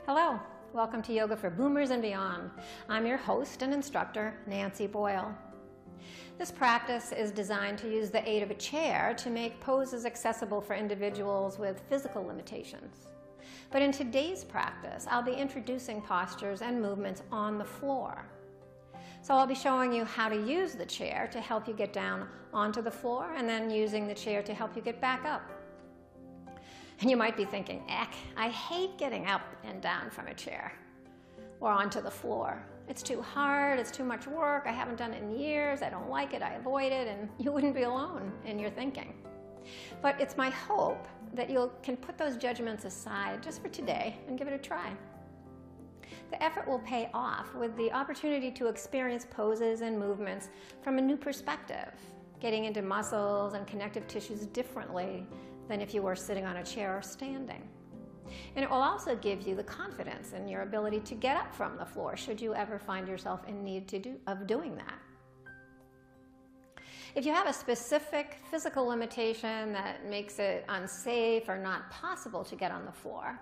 Hello, welcome to Yoga for Boomers and Beyond. I'm your host and instructor, Nancy Boyle. This practice is designed to use the aid of a chair to make poses accessible for individuals with physical limitations. But in today's practice, I'll be introducing postures and movements on the floor. So I'll be showing you how to use the chair to help you get down onto the floor, and then using the chair to help you get back up. And you might be thinking, eck, I hate getting up and down from a chair or onto the floor. It's too hard, it's too much work, I haven't done it in years, I don't like it, I avoid it, and you wouldn't be alone in your thinking. But it's my hope that you can put those judgments aside just for today and give it a try. The effort will pay off with the opportunity to experience poses and movements from a new perspective, getting into muscles and connective tissues differently than if you were sitting on a chair or standing. And it will also give you the confidence in your ability to get up from the floor should you ever find yourself in need of doing that. If you have a specific physical limitation that makes it unsafe or not possible to get on the floor,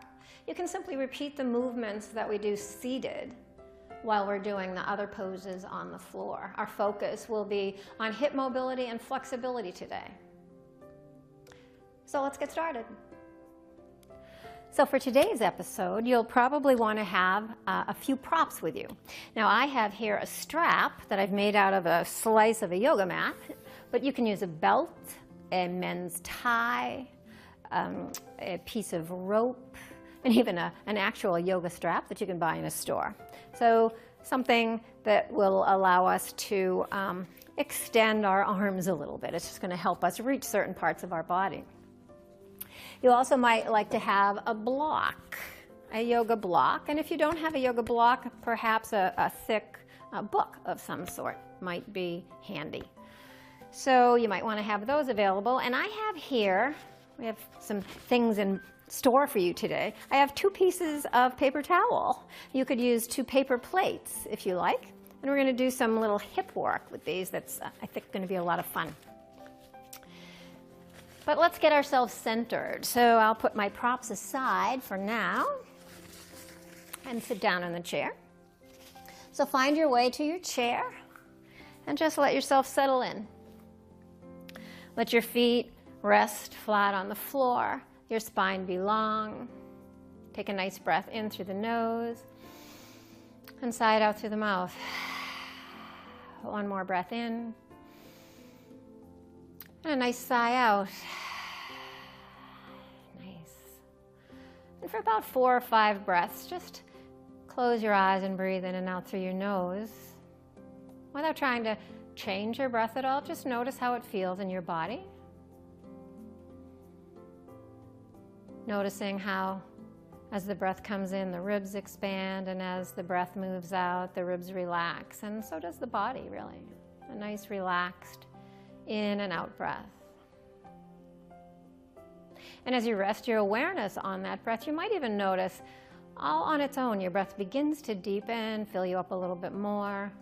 you can simply repeat the movements that we do seated while we're doing the other poses on the floor. Our focus will be on hip mobility and flexibility today. So let's get started. So for today's episode, you'll probably want to have a few props with you. Now I have here a strap that I've made out of a slice of a yoga mat, but you can use a belt, a men's tie, a piece of rope, and even an actual yoga strap that you can buy in a store. So something that will allow us to extend our arms a little bit. It's just going to help us reach certain parts of our body. You also might like to have a block, a yoga block. And if you don't have a yoga block, perhaps a thick book of some sort might be handy. So you might want to have those available. And I have here, we have some things in store for you today. I have 2 pieces of paper towel. You could use 2 paper plates if you like. And we're going to do some little hip work with these that's, I think, going to be a lot of fun. But let's get ourselves centered. So I'll put my props aside for now and sit down in the chair. So find your way to your chair and just let yourself settle in. Let your feet rest flat on the floor, your spine be long. Take a nice breath in through the nose and sigh it out through the mouth. One more breath in. And a nice sigh out. Nice. And for about 4 or 5 breaths, just close your eyes and breathe in and out through your nose. Without trying to change your breath at all, just notice how it feels in your body. Noticing how, as the breath comes in, the ribs expand, and as the breath moves out, the ribs relax. And so does the body, really. A nice, relaxed in and out breath. And as you rest your awareness on that breath, you might even notice all on its own, your breath begins to deepen, fill you up a little bit more,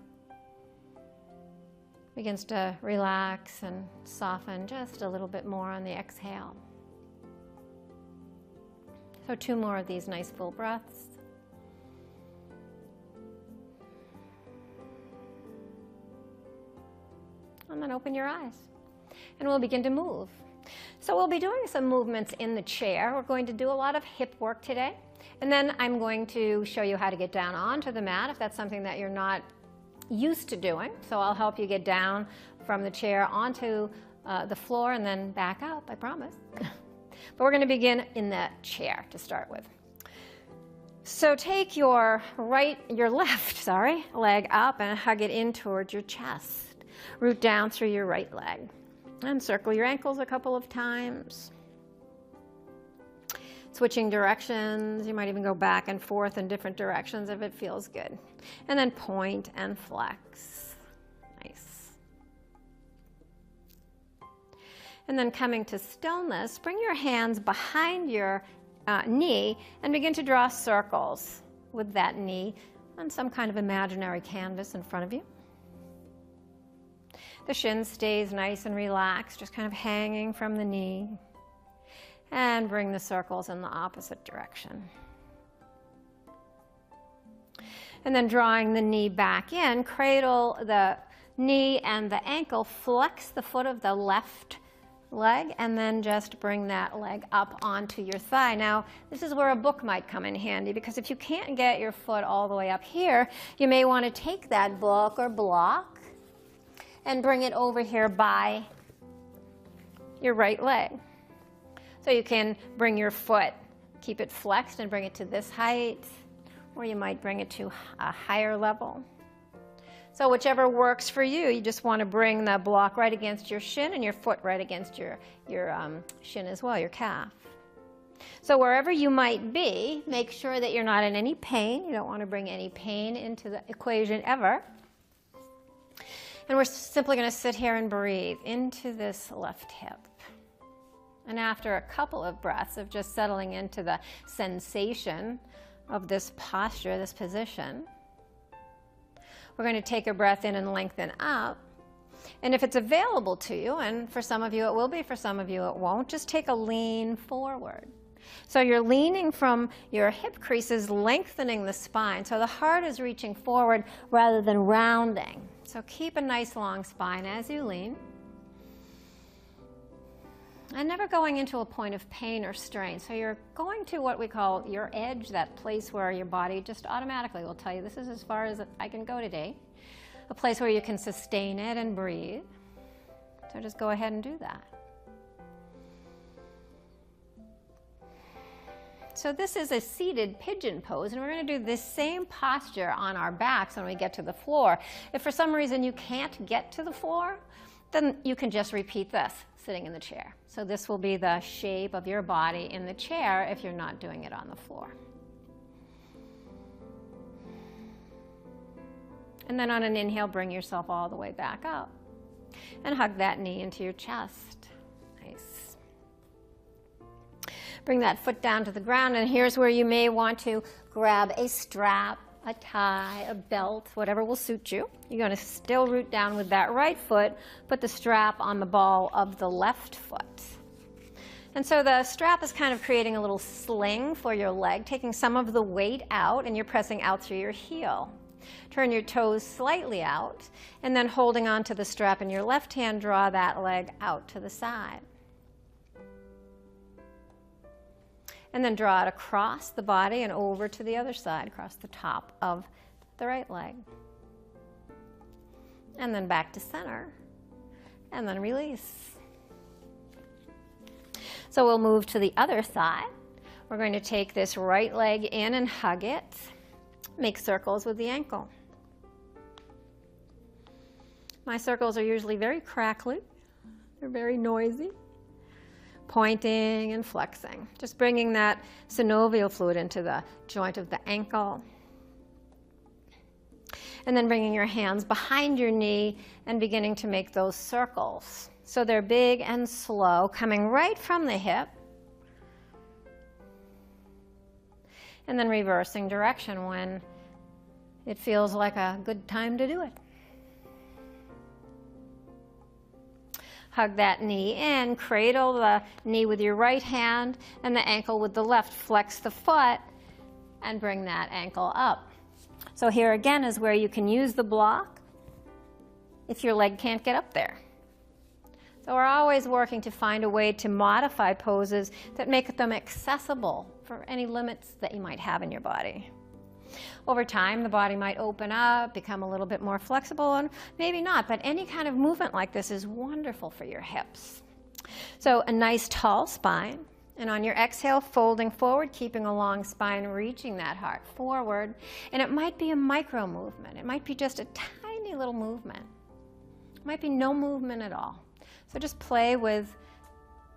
begins to relax and soften just a little bit more on the exhale. So 2 more of these nice full breaths. And then open your eyes. And we'll begin to move. So we'll be doing some movements in the chair. We're going to do a lot of hip work today. And then I'm going to show you how to get down onto the mat if that's something that you're not used to doing. So I'll help you get down from the chair onto the floor and then back up, I promise. But we're going to begin in the chair to start with. So take your left leg up and hug it in towards your chest. Root down through your right leg and circle your ankles a couple of times. Switching directions, you might even go back and forth in different directions if it feels good. And then point and flex. Nice. And then coming to stillness, bring your hands behind your knee and begin to draw circles with that knee on some kind of imaginary canvas in front of you. The shin stays nice and relaxed, just kind of hanging from the knee. And bring the circles in the opposite direction. And then drawing the knee back in, cradle the knee and the ankle, flex the foot of the left leg, and then just bring that leg up onto your thigh. Now, this is where a book might come in handy, because if you can't get your foot all the way up here, you may want to take that book or block and bring it over here by your right leg. So you can bring your foot, keep it flexed and bring it to this height, or you might bring it to a higher level. So whichever works for you, you just want to bring the block right against your shin and your foot right against your shin as well, your calf. So wherever you might be, make sure that you're not in any pain. You don't want to bring any pain into the equation ever. And we're simply going to sit here and breathe into this left hip. And after a couple of breaths of just settling into the sensation of this posture, this position, we're going to take a breath in and lengthen up. And if it's available to you, and for some of you it will be, for some of you it won't, just take a lean forward. So you're leaning from your hip creases, lengthening the spine. So the heart is reaching forward rather than rounding. So keep a nice long spine as you lean. And never going into a point of pain or strain. So you're going to what we call your edge, that place where your body just automatically will tell you, this is as far as I can go today. A place where you can sustain it and breathe. So just go ahead and do that. So this is a seated pigeon pose, and we're going to do this same posture on our backs when we get to the floor. If for some reason you can't get to the floor, then you can just repeat this, sitting in the chair. So this will be the shape of your body in the chair if you're not doing it on the floor. And then on an inhale, bring yourself all the way back up and hug that knee into your chest. Nice. Bring that foot down to the ground, and here's where you may want to grab a strap, a tie, a belt, whatever will suit you. You're going to still root down with that right foot, put the strap on the ball of the left foot. And so the strap is kind of creating a little sling for your leg, taking some of the weight out, and you're pressing out through your heel. Turn your toes slightly out, and then holding on to the strap in your left hand, draw that leg out to the side. And then draw it across the body and over to the other side, across the top of the right leg. And then back to center, and then release. So we'll move to the other side. We're going to take this right leg in and hug it. Make circles with the ankle. My circles are usually very crackly. They're very noisy. Pointing and flexing. Just bringing that synovial fluid into the joint of the ankle. And then bringing your hands behind your knee and beginning to make those circles. So they're big and slow, coming right from the hip. And then reversing direction when it feels like a good time to do it. Hug that knee in, cradle the knee with your right hand and the ankle with the left. Flex the foot and bring that ankle up. So here again is where you can use the block if your leg can't get up there. So we're always working to find a way to modify poses that make them accessible for any limits that you might have in your body. Over time, the body might open up, become a little bit more flexible, and maybe not, but any kind of movement like this is wonderful for your hips. So a nice tall spine, and on your exhale, folding forward, keeping a long spine, reaching that heart forward, and it might be a micro movement. It might be just a tiny little movement. It might be no movement at all. So just play with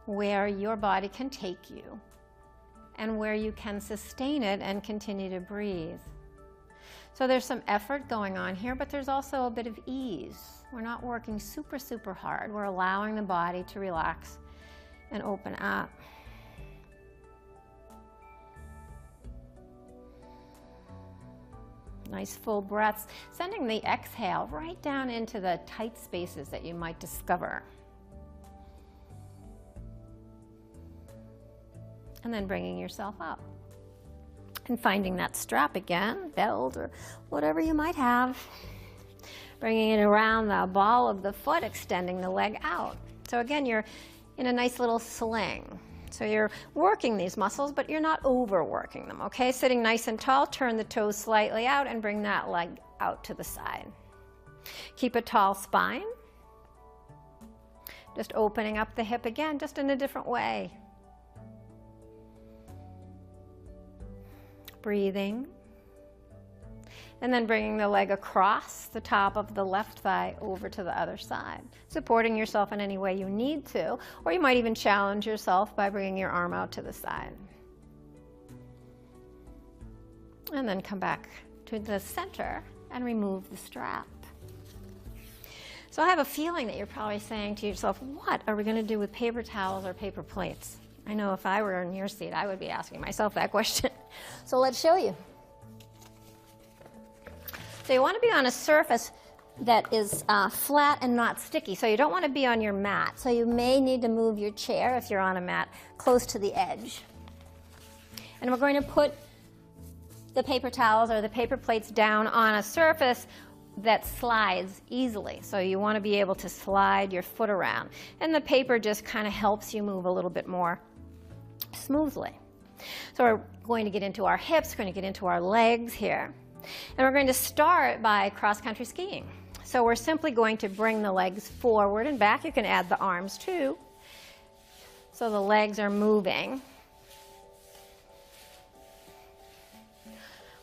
where your body can take you and where you can sustain it and continue to breathe. So there's some effort going on here, but there's also a bit of ease. We're not working super, super hard. We're allowing the body to relax and open up. Nice full breaths, sending the exhale right down into the tight spaces that you might discover. And then bringing yourself up. And finding that strap again, belt or whatever you might have. Bringing it around the ball of the foot, extending the leg out. So again, you're in a nice little sling. So you're working these muscles, but you're not overworking them, okay? Sitting nice and tall, turn the toes slightly out and bring that leg out to the side. Keep a tall spine. Just opening up the hip again, just in a different way. Breathing. And then bringing the leg across the top of the left thigh over to the other side. Supporting yourself in any way you need to, or you might even challenge yourself by bringing your arm out to the side. And then come back to the center and remove the strap. So I have a feeling that you're probably saying to yourself, what are we going to do with paper towels or paper plates? I know if I were in your seat, I would be asking myself that question. So let's show you. So you want to be on a surface that is flat and not sticky. So you don't want to be on your mat. So you may need to move your chair, if you're on a mat, close to the edge. And we're going to put the paper towels or the paper plates down on a surface that slides easily. So you want to be able to slide your foot around. And the paper just kind of helps you move a little bit more smoothly. So we're going to get into our hips, we're going to get into our legs here. And we're going to start by cross-country skiing. So we're simply going to bring the legs forward and back. You can add the arms too. So the legs are moving.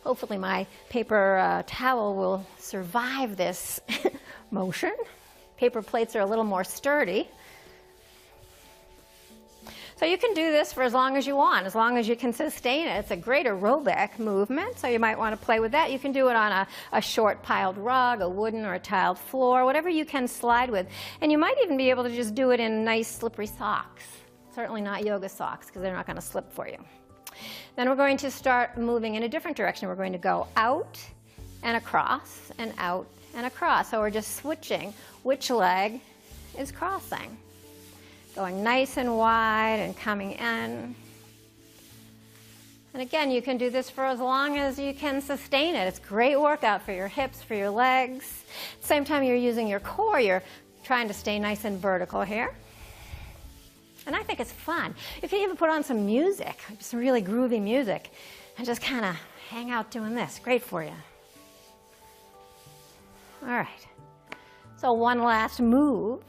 Hopefully my paper towel will survive this motion. Paper plates are a little more sturdy. So you can do this for as long as you want, as long as you can sustain it. It's a great aerobic movement, so you might want to play with that. You can do it on a short piled rug, a wooden or a tiled floor, whatever you can slide with. And you might even be able to just do it in nice slippery socks. Certainly not yoga socks, because they're not going to slip for you. Then we're going to start moving in a different direction. We're going to go out and across and out and across. So we're just switching which leg is crossing. Going nice and wide and coming in. And again, you can do this for as long as you can sustain it. It's a great workout for your hips, for your legs. At the same time you're using your core, you're trying to stay nice and vertical here. And I think it's fun. You can even put on some music, some really groovy music, and just kind of hang out doing this. Great for you. All right. So one last move.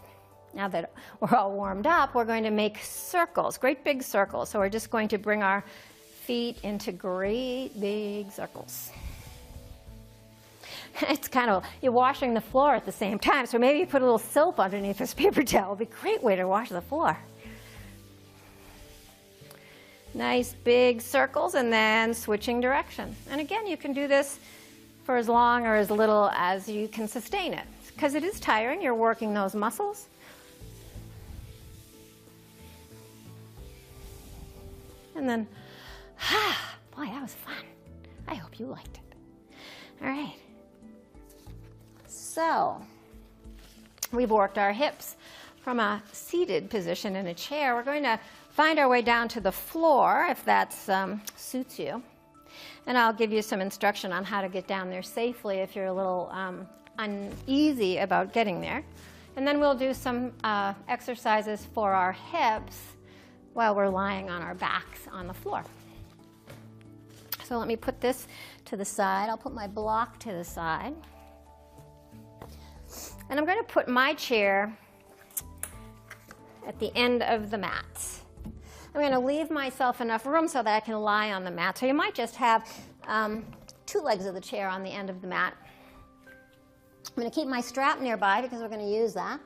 Now that we're all warmed up, we're going to make circles, great big circles. So we're just going to bring our feet into great big circles. It's kind of, you're washing the floor at the same time, so maybe you put a little soap underneath this paper towel. It would be a great way to wash the floor. Nice big circles, and then switching direction. And again, you can do this for as long or as little as you can sustain it, because it is tiring. You're working those muscles. And then, boy, that was fun. I hope you liked it. All right. So, we've worked our hips from a seated position in a chair. We're going to find our way down to the floor, if that suits you. And I'll give you some instruction on how to get down there safely if you're a little uneasy about getting there. And then we'll do some exercises for our hips while we're lying on our backs on the floor. So let me put this to the side. I'll put my block to the side. And I'm going to put my chair at the end of the mat. I'm going to leave myself enough room so that I can lie on the mat. So you might just have two legs of the chair on the end of the mat. I'm going to keep my strap nearby because we're going to use that.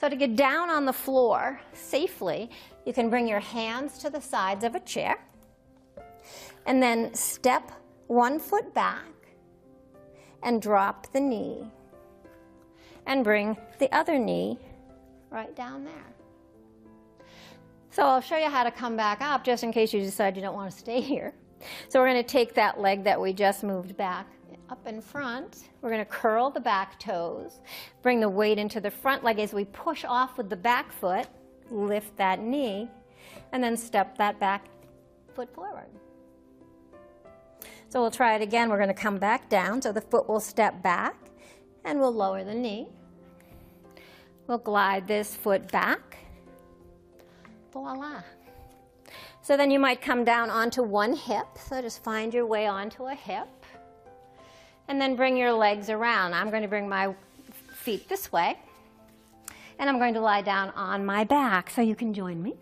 So to get down on the floor safely, you can bring your hands to the sides of a chair and then step one foot back and drop the knee and bring the other knee right down there. So I'll show you how to come back up just in case you decide you don't want to stay here. So we're going to take that leg that we just moved back up in front. We're going to curl the back toes, bring the weight into the front leg as we push off with the back foot, lift that knee, and then step that back foot forward. So we'll try it again. We're going to come back down, so the foot will step back, and we'll lower the knee. We'll glide this foot back. Voila. So then you might come down onto one hip. So just find your way onto a hip. And then bring your legs around. I'm going to bring my feet this way. And I'm going to lie down on my back so you can join me.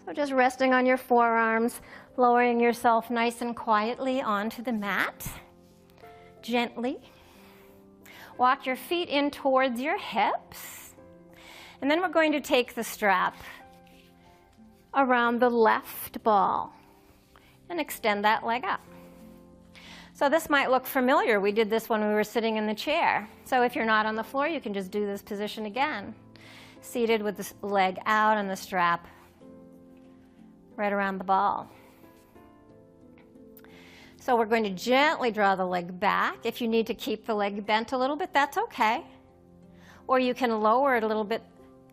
So just resting on your forearms, lowering yourself nice and quietly onto the mat. Gently. Walk your feet in towards your hips. And then we're going to take the strap around the left ball and extend that leg up. So this might look familiar. We did this when we were sitting in the chair. So if you're not on the floor, you can just do this position again. Seated with the leg out and the strap right around the ball. So we're going to gently draw the leg back. If you need to keep the leg bent a little bit, that's okay. Or you can lower it a little bit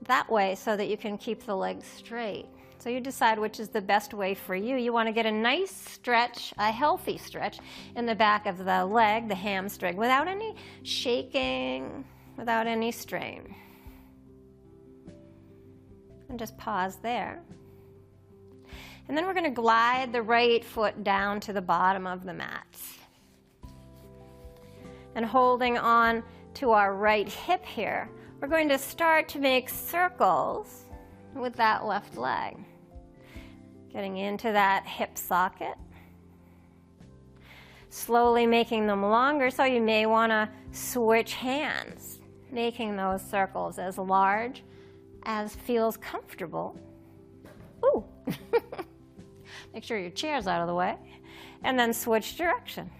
that way so that you can keep the leg straight. So you decide which is the best way for you. You want to get a nice stretch, a healthy stretch in the back of the leg, the hamstring, without any shaking, without any strain. And just pause there. And then we're going to glide the right foot down to the bottom of the mat. And holding on to our right hip here, we're going to start to make circles with that left leg. Getting into that hip socket. Slowly making them longer, so you may want to switch hands, making those circles as large as feels comfortable. Ooh! Make sure your chair's out of the way. And then switch direction.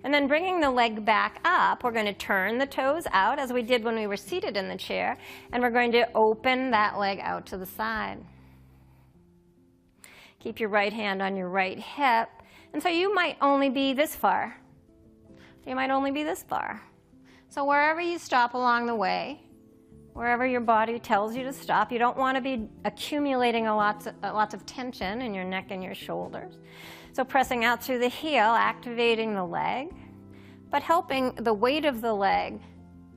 And then bringing the leg back up, we're going to turn the toes out as we did when we were seated in the chair, and we're going to open that leg out to the side. Keep your right hand on your right hip, and so you might only be this far. You might only be this far. So wherever you stop along the way, wherever your body tells you to stop, you don't want to be accumulating lots of tension in your neck and your shoulders. So pressing out through the heel, activating the leg, but helping the weight of the leg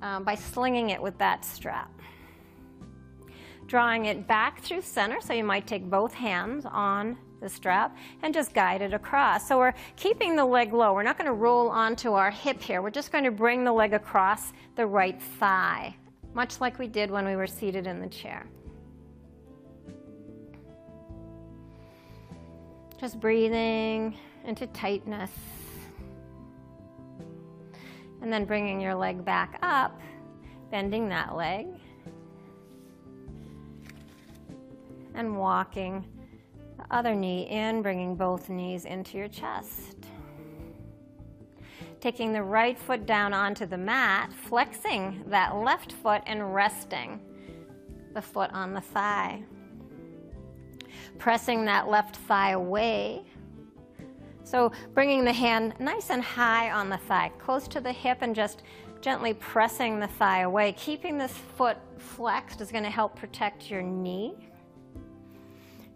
by slinging it with that strap. Drawing it back through center, so you might take both hands on the strap and just guide it across. So we're keeping the leg low. We're not going to roll onto our hip here. We're just going to bring the leg across the right thigh, much like we did when we were seated in the chair. Just breathing into tightness. And then bringing your leg back up, bending that leg. And walking the other knee in, bringing both knees into your chest. Taking the right foot down onto the mat, flexing that left foot and resting the foot on the thigh. Pressing that left thigh away. So bringing the hand nice and high on the thigh, close to the hip, and just gently pressing the thigh away. Keeping this foot flexed is going to help protect your knee.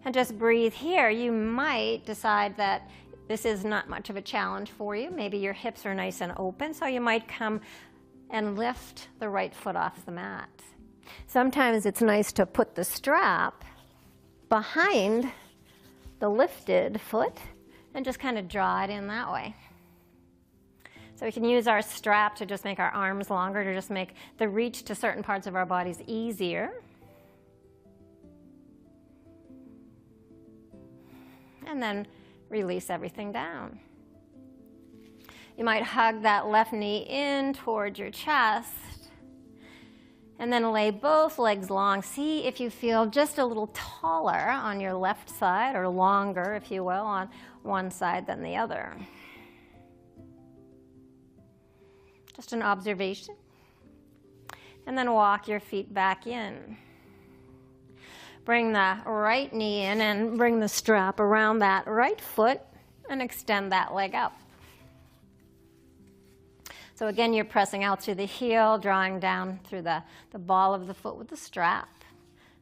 And just breathe here. You might decide that this is not much of a challenge for you. Maybe your hips are nice and open, so you might come and lift the right foot off the mat. Sometimes it's nice to put the strap behind the lifted foot and just kind of draw it in that way. So we can use our strap to just make our arms longer, to just make the reach to certain parts of our bodies easier. And then release everything down. You might hug that left knee in towards your chest and then lay both legs long. See if you feel just a little taller on your left side, or longer, if you will, on one side than the other. Just an observation. And then walk your feet back in. Bring the right knee in and bring the strap around that right foot and extend that leg up. So again, you're pressing out through the heel, drawing down through the ball of the foot with the strap.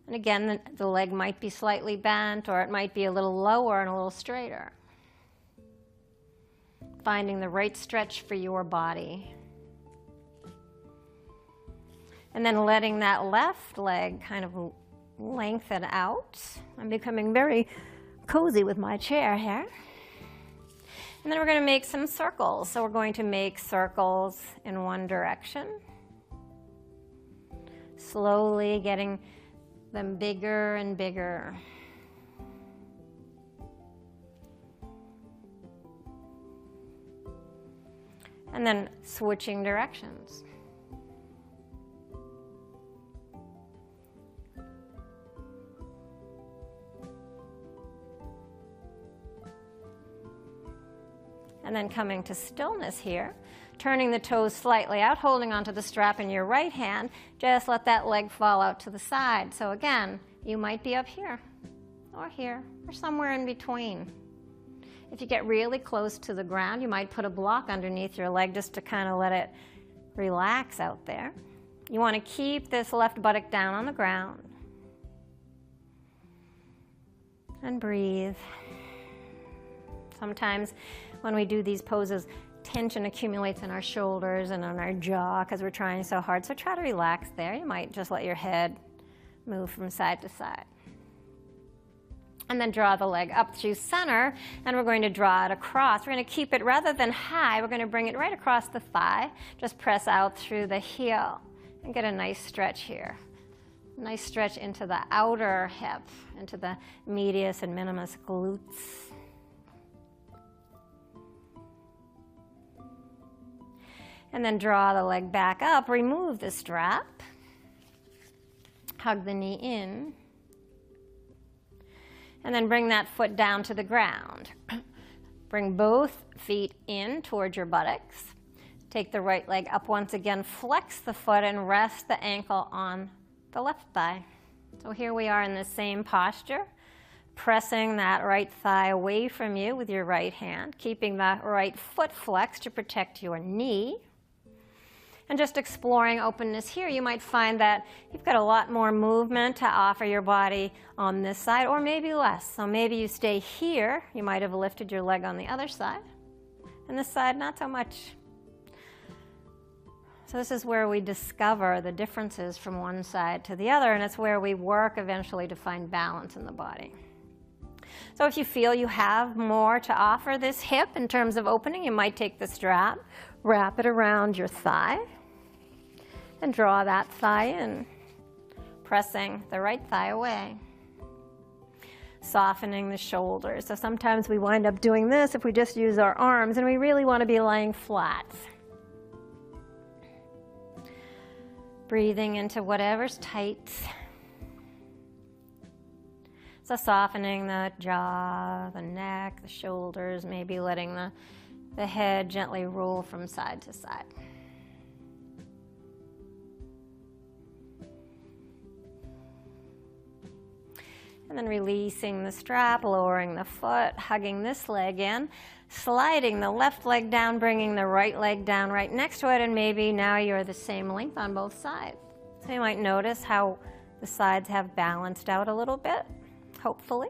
And again, the leg might be slightly bent, or it might be a little lower and a little straighter. Finding the right stretch for your body. And then letting that left leg kind of lengthen out. I'm becoming very cozy with my chair here. And then we're going to make some circles. So we're going to make circles in one direction. Slowly getting them bigger and bigger. And then switching directions. And then coming to stillness here, turning the toes slightly out, holding onto the strap in your right hand. Just let that leg fall out to the side. So again, you might be up here, or somewhere in between. If you get really close to the ground, you might put a block underneath your leg just to kind of let it relax out there. You want to keep this left buttock down on the ground. And breathe. Sometimes when we do these poses, tension accumulates in our shoulders and on our jaw because we're trying so hard. So try to relax there. You might just let your head move from side to side. And then draw the leg up through center, and we're going to draw it across. We're going to keep it, rather than high, we're going to bring it right across the thigh. Just press out through the heel and get a nice stretch here. Nice stretch into the outer hip, into the medius and minimus glutes. And then draw the leg back up, remove the strap, hug the knee in, and then bring that foot down to the ground. Bring both feet in towards your buttocks. Take the right leg up once again, flex the foot, and rest the ankle on the left thigh. So here we are in the same posture, pressing that right thigh away from you with your right hand, keeping that right foot flexed to protect your knee. And just exploring openness here, you might find that you've got a lot more movement to offer your body on this side, or maybe less. So maybe you stay here. You might have lifted your leg on the other side. And this side, not so much. So this is where we discover the differences from one side to the other, and it's where we work eventually to find balance in the body. So if you feel you have more to offer this hip in terms of opening, you might take the strap, wrap it around your thigh, and draw that thigh in, pressing the right thigh away. Softening the shoulders. So sometimes we wind up doing this if we just use our arms, and we really want to be laying flat. Breathing into whatever's tight. So softening the jaw, the neck, the shoulders, maybe letting the head gently roll from side to side. And then releasing the strap, lowering the foot, hugging this leg in, sliding the left leg down, bringing the right leg down right next to it, and maybe now you're the same length on both sides. So you might notice how the sides have balanced out a little bit, hopefully.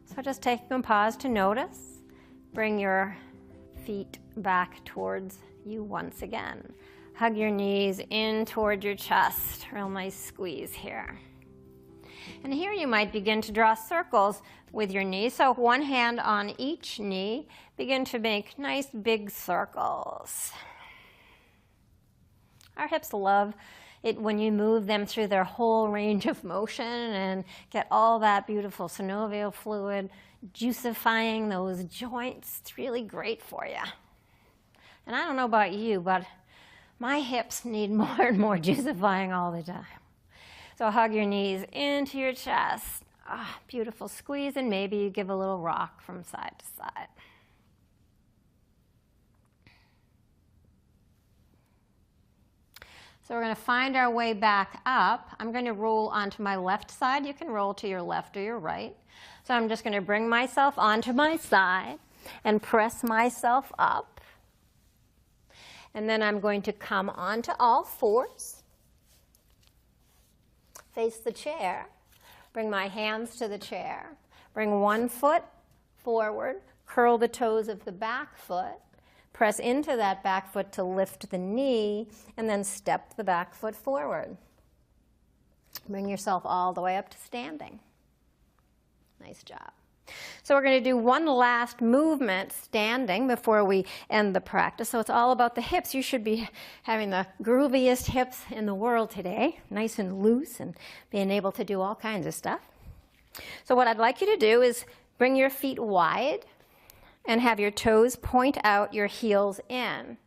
So just taking a pause to notice. Bring your feet back towards you once again. Hug your knees in toward your chest. Real nice squeeze here. And here you might begin to draw circles with your knees. So one hand on each knee. Begin to make nice big circles. Our hips love it when you move them through their whole range of motion and get all that beautiful synovial fluid juicifying those joints. It's really great for you. And I don't know about you, but my hips need more and more juicifying all the time. So hug your knees into your chest. Beautiful squeeze, and maybe you give a little rock from side to side. So we're going to find our way back up. I'm going to roll onto my left side. You can roll to your left or your right. So I'm just going to bring myself onto my side and press myself up. And then I'm going to come onto all fours, face the chair, bring my hands to the chair, bring one foot forward, curl the toes of the back foot, press into that back foot to lift the knee, and then step the back foot forward. Bring yourself all the way up to standing. Nice job. So we're going to do one last movement standing before we end the practice. So it's all about the hips. You should be having the grooviest hips in the world today, nice and loose and being able to do all kinds of stuff. So what I'd like you to do is bring your feet wide and have your toes point out, your heels in.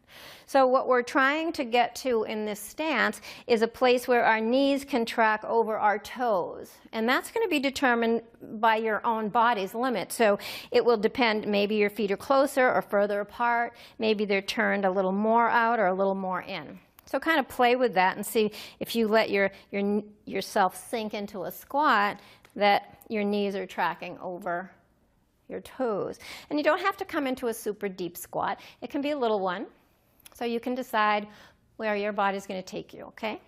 So what we're trying to get to in this stance is a place where our knees can track over our toes. And that's going to be determined by your own body's limit. So it will depend, maybe your feet are closer or further apart, maybe they're turned a little more out or a little more in. So kind of play with that and see if you let yourself sink into a squat that your knees are tracking over your toes. And you don't have to come into a super deep squat. It can be a little one. So you can decide where your body's going to take you, okay?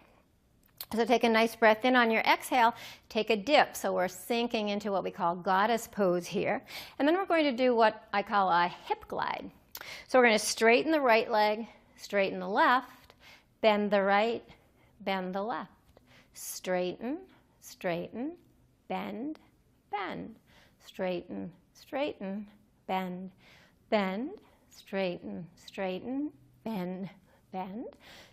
So take a nice breath in. On your exhale, take a dip. So we're sinking into what we call goddess pose here. And then we're going to do what I call a hip glide. So we're going to straighten the right leg, straighten the left, bend the right, bend the left. Straighten, straighten, bend, bend. Straighten, straighten, bend, bend. Straighten, straighten, bend, bend,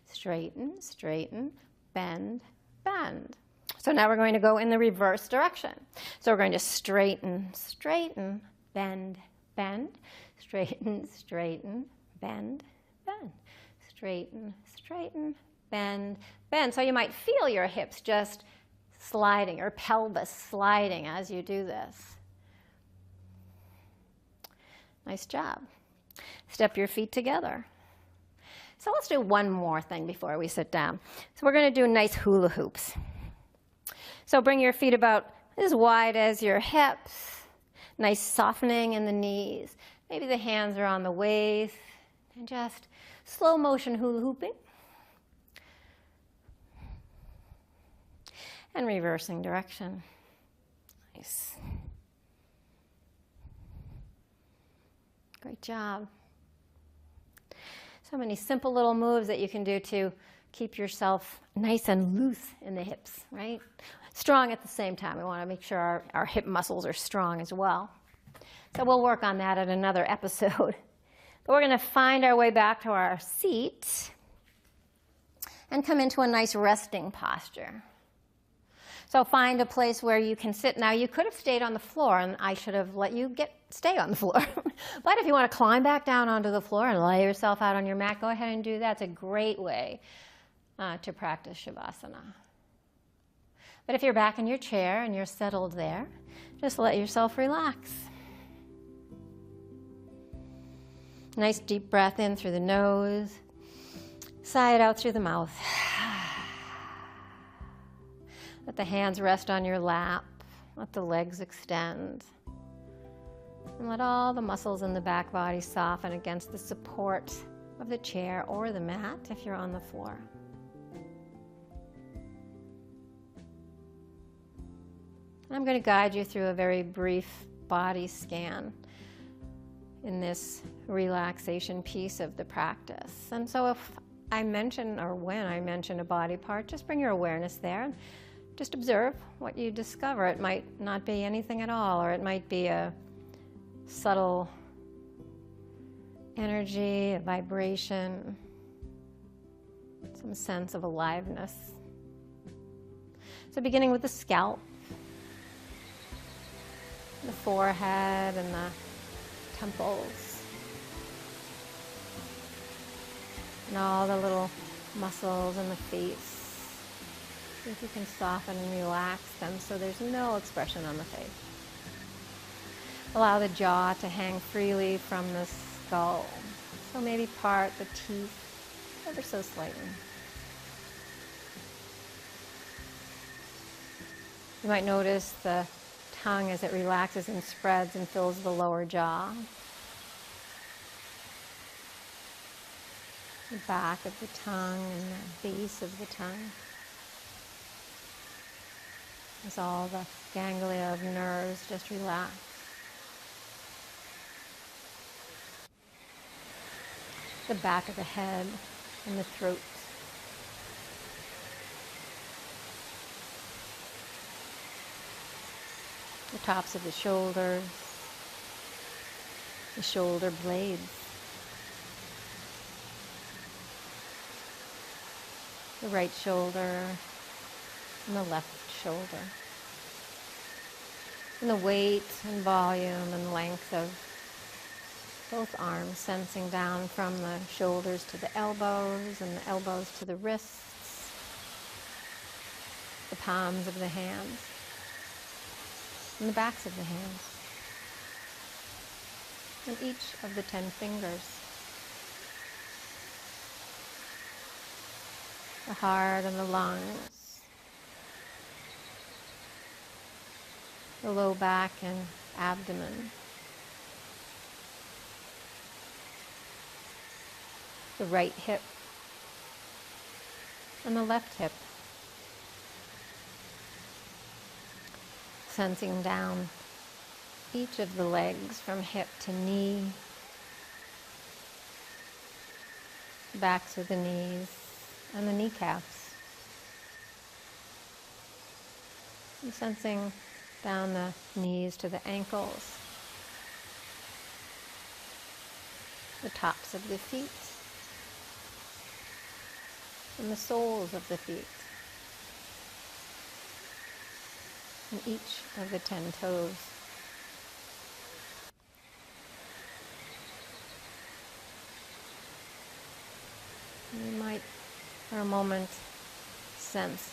straighten, straighten, bend, bend. So now we're going to go in the reverse direction. So we're going to straighten, straighten, bend, bend, straighten, straighten, bend, bend, straighten, straighten, bend, bend. So you might feel your hips just sliding, your pelvis sliding as you do this. Nice job. Step your feet together. So let's do one more thing before we sit down. So we're going to do nice hula hoops. So bring your feet about as wide as your hips. Nice softening in the knees. Maybe the hands are on the waist. And just slow motion hula hooping. And reversing direction. Nice. Great job. So many simple little moves that you can do to keep yourself nice and loose in the hips, right? Strong at the same time. We want to make sure our hip muscles are strong as well. So we'll work on that at another episode. But we're going to find our way back to our seat and come into a nice resting posture. So find a place where you can sit. Now, you could have stayed on the floor, and I should have let you stay on the floor. But if you want to climb back down onto the floor and lay yourself out on your mat, go ahead and do that. It's a great way to practice Shavasana. But if you're back in your chair and you're settled there, just let yourself relax. Nice deep breath in through the nose. Sigh it out through the mouth. Let the hands rest on your lap. Let the legs extend. And let all the muscles in the back body soften against the support of the chair or the mat if you're on the floor. And I'm going to guide you through a very brief body scan in this relaxation piece of the practice. And so if I mention, or when I mention a body part, just bring your awareness there and just observe what you discover. It might not be anything at all, or it might be a subtle energy, a vibration, some sense of aliveness. So beginning with the scalp, the forehead and the temples, and all the little muscles in the face. See if you can soften and relax them so there's no expression on the face. Allow the jaw to hang freely from the skull. So maybe part the teeth ever so slightly. You might notice the tongue as it relaxes and spreads and fills the lower jaw. The back of the tongue and the base of the tongue. As all the ganglia of nerves just relax. The back of the head and the throat. The tops of the shoulders, the shoulder blades, the right shoulder and the left shoulder, and the weight and volume and length of both arms, sensing down from the shoulders to the elbows and the elbows to the wrists, the palms of the hands, and the backs of the hands, and each of the 10 fingers. The heart and the lungs, the low back and abdomen, the right hip and the left hip. Sensing down each of the legs from hip to knee, backs of the knees and the kneecaps. And sensing down the knees to the ankles, the tops of the feet, and the soles of the feet, and each of the 10 toes. And you might, for a moment, sense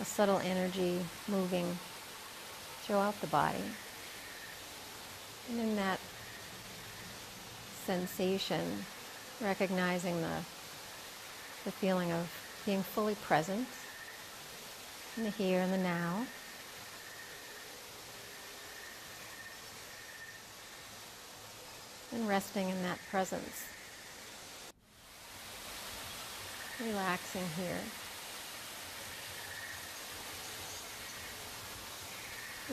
a subtle energy moving throughout the body. And in that sensation, recognizing the feeling of being fully present in the here and the now. And resting in that presence. Relaxing here.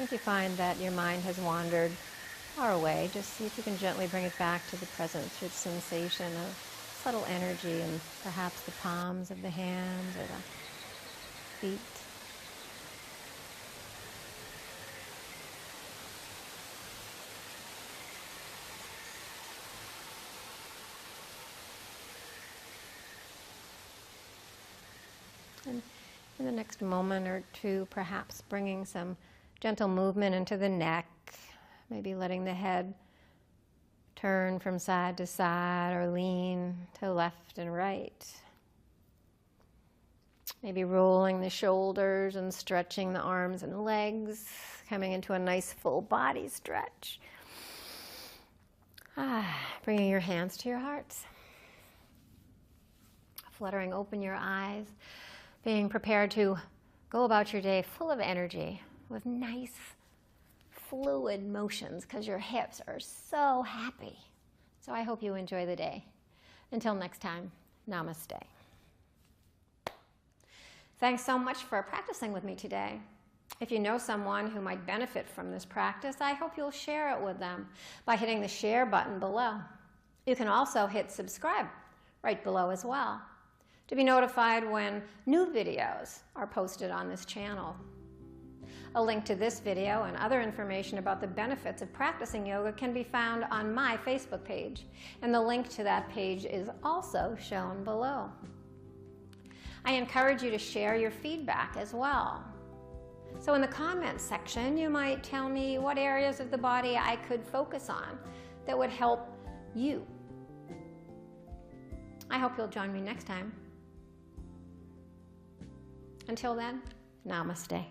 If you find that your mind has wandered far away, just see if you can gently bring it back to the present through the sensation of subtle energy in perhaps the palms of the hands or the feet. And in the next moment or two, perhaps bringing some gentle movement into the neck, maybe letting the head turn from side to side or lean to left and right. Maybe rolling the shoulders and stretching the arms and legs, coming into a nice full body stretch. Bringing your hands to your hearts. Fluttering open your eyes, being prepared to go about your day full of energy, with nice fluid motions, because your hips are so happy. So I hope you enjoy the day. Until next time, namaste. Thanks so much for practicing with me today. If you know someone who might benefit from this practice, I hope you'll share it with them by hitting the share button below. You can also hit subscribe right below as well to be notified when new videos are posted on this channel. A link to this video and other information about the benefits of practicing yoga can be found on my Facebook page, and the link to that page is also shown below. I encourage you to share your feedback as well. So in the comments section, you might tell me what areas of the body I could focus on that would help you. I hope you'll join me next time. Until then, namaste.